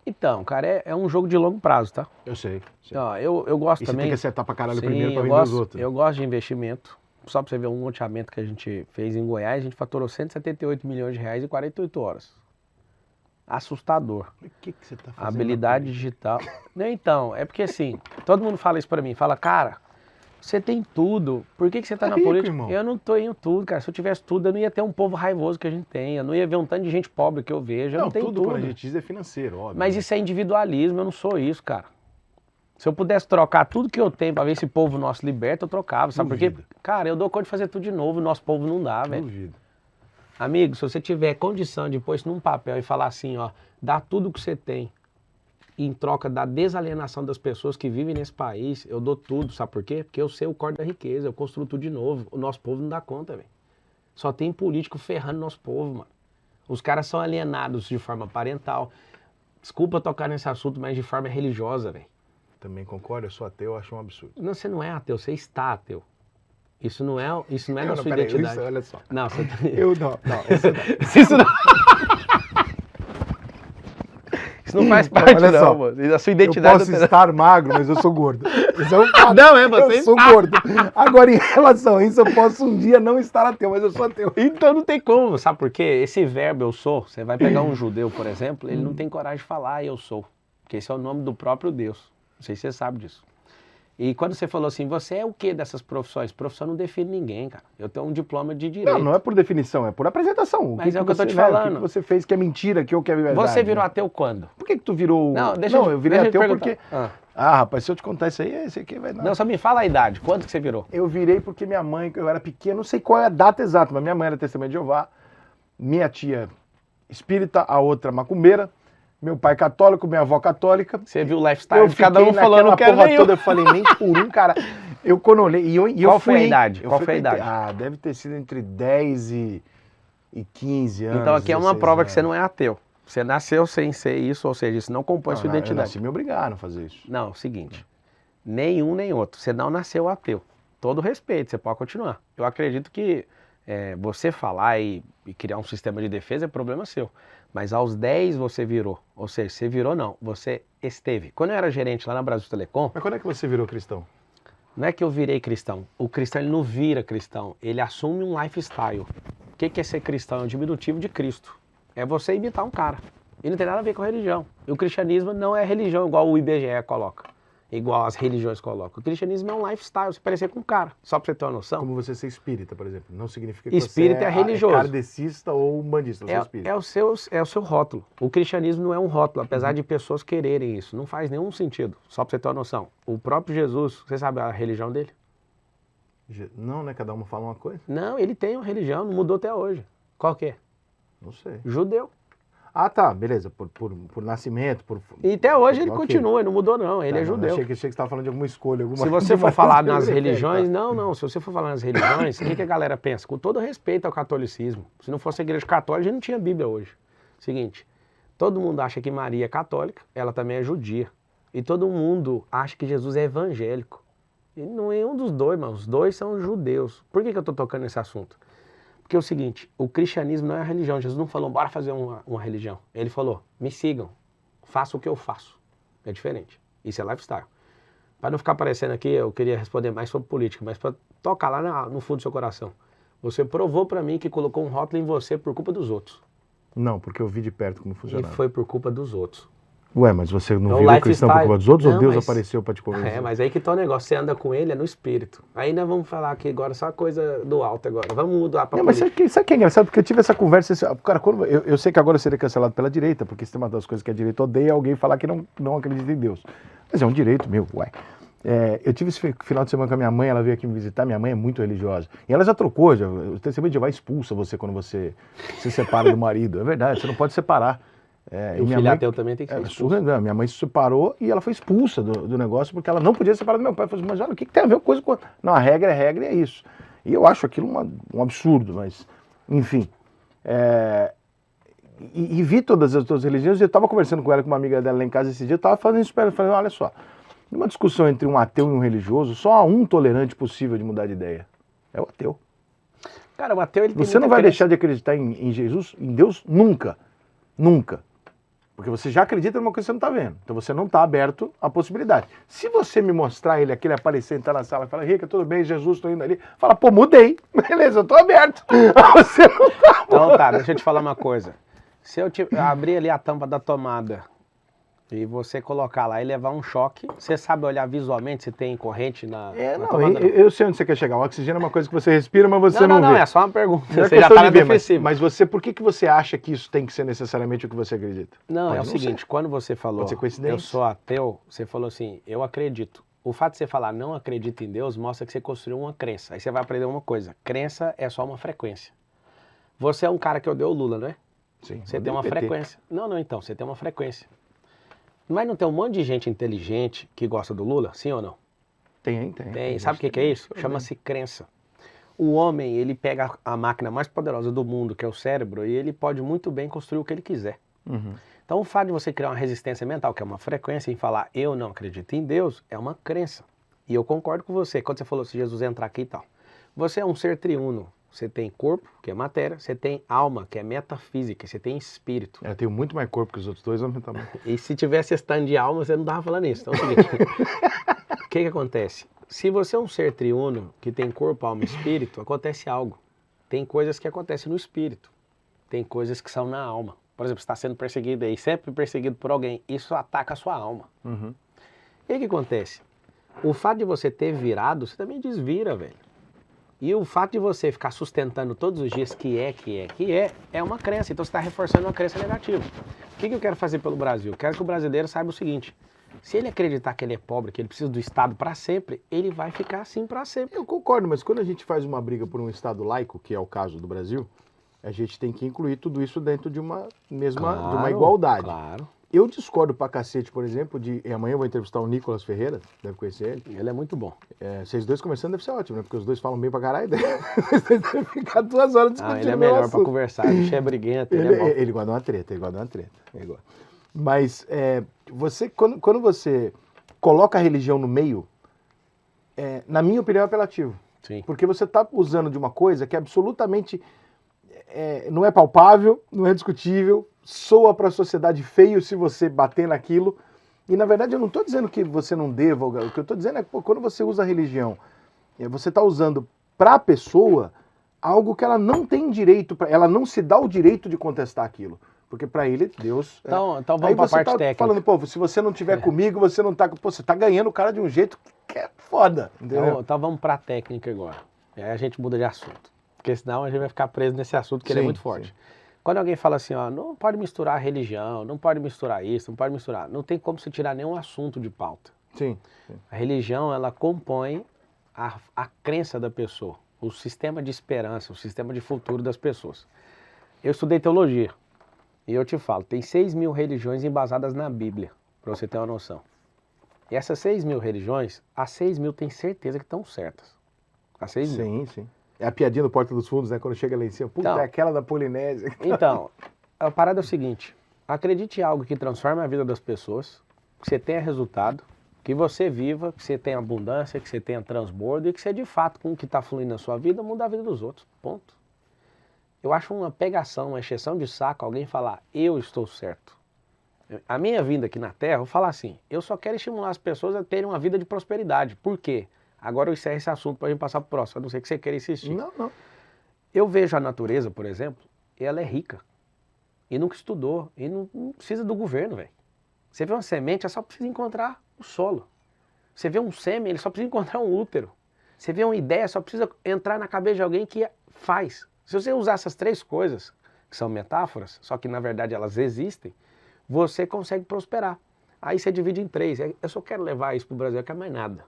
Então, cara, é um jogo de longo prazo, tá? Eu sei. Ó, eu gosto E também. você tem que acertar pra caralho Sim, primeiro pra eu vender os gosto, outros. eu gosto de investimento. Só pra você ver um loteamento que a gente fez em Goiás, a gente faturou 178 milhões de reais em 48 horas. Assustador. O que você tá A fazendo? habilidade digital. Não, então, é porque assim, todo mundo fala isso pra mim, fala, cara, você tem tudo, por que você tá Tá na rico, política? irmão. Eu não tenho tudo, cara. Se eu tivesse tudo, eu não ia ter um povo raivoso que a gente tem, eu não ia ver um tanto de gente pobre que eu vejo, eu não tenho tudo quando a gente diz é financeiro, óbvio. Mas isso é individualismo, eu não sou isso, cara. Se eu pudesse trocar tudo que eu tenho pra ver esse povo nosso liberta, eu trocava, sabe por quê? Duvido. Cara, eu dou conta de fazer tudo de novo, o nosso povo não dá, velho. Duvido. Amigo, se você tiver condição de pôr isso num papel e falar assim, ó, dá tudo que você tem em troca da desalienação das pessoas que vivem nesse país, eu dou tudo, sabe por quê? Porque eu sei o corte da riqueza, eu construo tudo de novo. O nosso povo não dá conta, velho. Só tem político ferrando nosso povo, mano. Os caras são alienados de forma parental. Desculpa tocar nesse assunto, mas de forma religiosa, velho. Também concordo, eu sou ateu, eu acho um absurdo. Não, você não é ateu, você está ateu. Isso não é da sua peraí, identidade. isso, olha só. Não, você... Eu não, isso não. Isso não... Isso não faz parte, olha não, só, mano. A sua identidade... Eu posso estar magro, mas eu sou gordo. Isso é um fato. Não, é você Eu sou gordo. Agora, em relação a isso, eu posso um dia não estar ateu, mas eu sou ateu. Então não tem como, sabe por quê? Esse verbo eu sou, você vai pegar um judeu, por exemplo, ele não tem coragem de falar eu sou. Porque esse é o nome do próprio Deus. Não sei se você sabe disso. E quando você falou assim, você é o que dessas profissões? Profissão não define ninguém, cara. Eu tenho um diploma de direito. Não é por definição, é por apresentação. Mas é o que eu tô te falando. O que você fez que é mentira, que eu que é verdade. Você virou ateu quando? Por que tu virou... Não, eu virei ateu porque... Ah. Rapaz, se eu te contar isso aí, esse aqui vai dar... Não, só me fala a idade. Quando que você virou? Eu virei porque minha mãe, eu era pequeno, não sei qual é a data exata, mas minha mãe era testemunha de Jeová, minha tia espírita, a outra macumbeira, meu pai católico, minha avó católica. Você viu o lifestyle de cada um falando, não quero nenhum. Toda, eu falei, nem por um, cara. Eu quando olhei, Qual foi a idade? Qual foi a idade? Ah, deve ter sido entre 10 e 15 anos. Então aqui é uma prova anos. que você não é ateu. Você nasceu sem ser isso, ou seja, isso não compõe sua identidade. Eu nasci me obrigaram a fazer isso. Não, é o seguinte, nenhum nem outro. Você não nasceu ateu. Todo respeito, você pode continuar. Eu acredito que você falar e criar um sistema de defesa é problema seu. Mas aos 10 você virou. Ou seja, você virou não, você esteve. Quando eu era gerente lá na Brasil Telecom... Mas quando é que você virou cristão? Não é que eu virei cristão. O cristão ele não vira cristão. Ele assume um lifestyle. O que é ser cristão? É um diminutivo de Cristo. É você imitar um cara. E não tem nada a ver com religião. E o cristianismo não é religião igual o IBGE coloca. Igual as religiões colocam. O cristianismo é um lifestyle, você parecer com um cara. Só pra você ter uma noção. Como você ser espírita, por exemplo. Não significa que espírita você é religioso. kardecista ou umbandista. É o seu rótulo. O cristianismo não é um rótulo, apesar de pessoas quererem isso. Não faz nenhum sentido. Só pra você ter uma noção. O próprio Jesus, você sabe a religião dele? Não, né? Cada um fala uma coisa. Não, ele tem uma religião, não mudou até hoje. Qual que é? Não sei. Judeu. Ah, tá, beleza. Por nascimento, por... E até hoje ele continua, ele não mudou não, ele é judeu. Achei que você estava falando de alguma escolha. Se você for falar nas religiões, não, se você for falar nas religiões, o que a galera pensa? Com todo respeito ao catolicismo, se não fosse a igreja católica, a gente não tinha Bíblia hoje. Seguinte, todo mundo acha que Maria é católica, ela também é judia. E todo mundo acha que Jesus é evangélico. E não é um dos dois, mas os dois são judeus. Por que eu estou tocando nesse assunto? Porque é o seguinte, o cristianismo não é a religião. Jesus não falou, bora fazer uma religião. Ele falou, me sigam, faça o que eu faço. É diferente. Isso é lifestyle. Para não ficar parecendo aqui, eu queria responder mais sobre política, mas para tocar lá no fundo do seu coração. Você provou para mim que colocou um rótulo em você por culpa dos outros. Não, porque eu vi de perto como funcionava. E foi por culpa dos outros. Ué, mas você não virou cristão por culpa dos outros ou Deus apareceu para te convencer? É, mas aí que tá o negócio, você anda com ele, é no espírito. Aí nós vamos falar aqui agora só coisa do alto agora, vamos mudar pra política. Mas sabe o que é engraçado? Porque eu tive essa conversa, cara, eu sei que agora eu serei cancelado pela direita, porque isso é uma das coisas que a direita odeia, alguém falar que não acredita em Deus. Mas é um direito meu, ué. Eu tive esse final de semana com a minha mãe, ela veio aqui me visitar, minha mãe é muito religiosa. E ela já trocou, o testemunho de Jeová expulsa você quando você se separa do marido. É verdade, você não pode separar. E o filho ateu também tem que ser expulso. Minha mãe se separou e ela foi expulsa do negócio porque ela não podia separar do meu pai. Eu falei assim, mas olha, o que tem a ver com coisa com... Não, a regra e é isso. E eu acho aquilo um absurdo, mas, enfim. E vi todas as outras religiões, eu estava conversando com ela, com uma amiga dela lá em casa esse dia, eu estava fazendo isso para ela, falei, olha só, numa discussão entre um ateu e um religioso, só há um tolerante possível de mudar de ideia. É o ateu. Cara, o ateu, ele tem Você não vai deixar de acreditar em Jesus, em Deus, nunca. Nunca. Porque você já acredita numa coisa que você não está vendo. Então você não está aberto à possibilidade. Se você me mostrar ele aqui, ele aparecer, entrar na sala e falar, Rica, tudo bem, Jesus, estou indo ali. Fala, pô, mudei. Beleza, eu estou aberto. Você não tá. Então tá, deixa eu te falar uma coisa. Se eu abrir ali a tampa da tomada e você colocar lá e levar um choque, você sabe olhar visualmente se tem corrente na tomada? Eu sei onde você quer chegar. O oxigênio é uma coisa que você respira, mas você não vê. Não, é só uma pergunta. Não é Você já questão tá de na ver, defensiva. mas você, por que você acha que isso tem que ser necessariamente o que você acredita? Não, Pode é o não seguinte, ser. quando você falou, Pode ser coincidência. eu sou ateu, você falou assim, eu acredito. O fato de você falar não acredito em Deus mostra que você construiu uma crença. Aí você vai aprender uma coisa, crença é só uma frequência. Você é um cara que odeia o Lula, não é? Sim, Você tem uma frequência. Não, então, você tem uma frequência. Mas não tem um monte de gente inteligente que gosta do Lula? Sim ou não? Tem. Sabe o que é isso? Chama-se crença. O homem, ele pega a máquina mais poderosa do mundo, que é o cérebro, e ele pode muito bem construir o que ele quiser. Uhum. Então o fato de você criar uma resistência mental, que é uma frequência, em falar eu não acredito em Deus, é uma crença. E eu concordo com você, quando você falou se Jesus entrar aqui e tal. Você é um ser triuno. Você tem corpo, que é matéria, você tem alma, que é metafísica, você tem espírito. Eu tenho muito mais corpo que os outros dois homens também. E se tivesse stand de alma, você não tava falando isso. Então é o seguinte, o que acontece? Se você é um ser triuno, que tem corpo, alma e espírito, acontece algo. Tem coisas que acontecem no espírito, tem coisas que são na alma. Por exemplo, você está sendo perseguido aí, sempre perseguido por alguém, isso ataca a sua alma. Uhum. E o que acontece? O fato de você ter virado, você também desvira, velho. E o fato de você ficar sustentando todos os dias que é uma crença. Então você está reforçando uma crença negativa. O que eu quero fazer pelo Brasil? Eu quero que o brasileiro saiba o seguinte. Se ele acreditar que ele é pobre, que ele precisa do Estado para sempre, ele vai ficar assim para sempre. Eu concordo, mas quando a gente faz uma briga por um Estado laico, que é o caso do Brasil, a gente tem que incluir tudo isso dentro de uma mesma, de uma igualdade. Claro. Eu discordo pra cacete, por exemplo, e amanhã eu vou entrevistar o Nicolas Ferreira, deve conhecer ele. Ele é muito bom. Vocês dois conversando deve ser ótimo, né? Porque os dois falam bem pra caralho. Vocês devem ficar 2 horas discutindo. Ele é melhor pra conversar, o bicho é briguento, ele é bom. Ele gosta de uma treta, Mas você, quando você coloca a religião no meio, na minha opinião é apelativo. Sim. Porque você está usando de uma coisa que é absolutamente não é palpável, não é discutível, soa para a sociedade feio se você bater naquilo. E na verdade eu não estou dizendo que você não deva, o que eu estou dizendo é que quando você usa a religião, você está usando para a pessoa algo que ela não tem direito, ela não se dá o direito de contestar aquilo. Porque para ele, Deus... Então vamos para a parte técnica. Falando, pô, se você não tiver comigo, você não tá... Pô, você tá ganhando o cara de um jeito que é foda, entendeu? Então vamos para a técnica agora. E aí a gente muda de assunto. Porque senão a gente vai ficar preso nesse assunto, que ele é muito forte. Sim. Quando alguém fala assim, ó, não pode misturar religião, não pode misturar isso, não pode misturar... Não tem como se tirar nenhum assunto de pauta. Sim. A religião, ela compõe a crença da pessoa, o sistema de esperança, o sistema de futuro das pessoas. Eu estudei teologia. E eu te falo, tem 6.000 religiões embasadas na Bíblia, para você ter uma noção. E essas 6.000 religiões, as 6.000 tem certeza que estão certas. As 6.000. Sim. É a piadinha do Porta dos Fundos, né? Quando chega lá em cima, puta, então, é aquela da Polinésia. Então, a parada é o seguinte, acredite em algo que transforme a vida das pessoas, que você tenha resultado, que você viva, que você tenha abundância, que você tenha transbordo e que você de fato, com o que está fluindo na sua vida, muda a vida dos outros. Ponto. Eu acho uma pegação, uma encheção de saco alguém falar, eu estou certo. A minha vinda aqui na Terra, eu vou falar assim, eu só quero estimular as pessoas a terem uma vida de prosperidade. Por quê? Agora eu encerro esse assunto para a gente passar para o próximo, a não ser que você queira insistir. Não. Eu vejo a natureza, por exemplo, ela é rica. E nunca estudou, e não precisa do governo, velho. Você vê uma semente, ela só precisa encontrar o solo. Você vê um sêmen, ele só precisa encontrar um útero. Você vê uma ideia, só precisa entrar na cabeça de alguém que faz. Se você usar essas 3 coisas, que são metáforas, só que na verdade elas existem, você consegue prosperar. Aí você divide em 3. Eu só quero levar isso para o Brasil, eu quero mais nada.